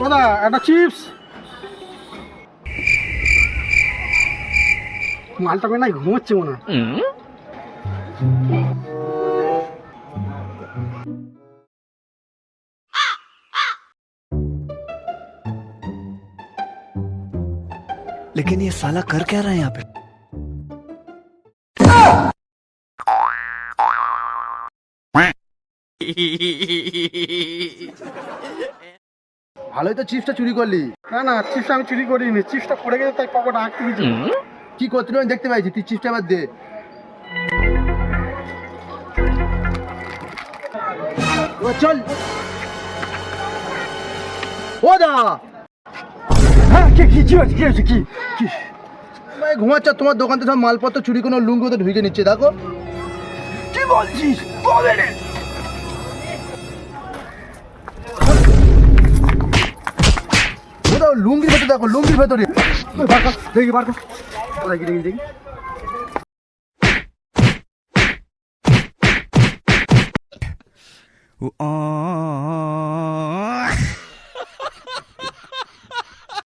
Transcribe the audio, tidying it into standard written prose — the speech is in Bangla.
দাদা একটা চিপস। মালটা মনে হয় ঘুমোচ্ছে মনে হয়। लेकिन ये साला कर क्या रहा है यहाँ पे? ভালোই তো চিপসটা চুরি করলি। না না, চিপসটা আমি চুরি করিনি, চিপসটা পড়ে গেছে তাই পকেটে আঁকতে কিছু। কি করতে আমি দেখতে পাইছি, তুই চিপসটা আবার দে। এবার চল। ও দা, হ্যাঁ কি কি কি হয়েছে কি হয়েছে কি কি? ভাই ঘুমাচ্ছ, তোমার দোকান থেকে সব মালপত্র চুরি কোনো লুঙ্গি তো ঢুকে নিচ্ছে, দেখো। কি বলছিস? কবে রে? ও দাও, লুঙ্গির ভেতরে দেখো, লুঙ্গির ভেতরে। বার কর, দেখি বার কর। দেখি দেখি দেখি।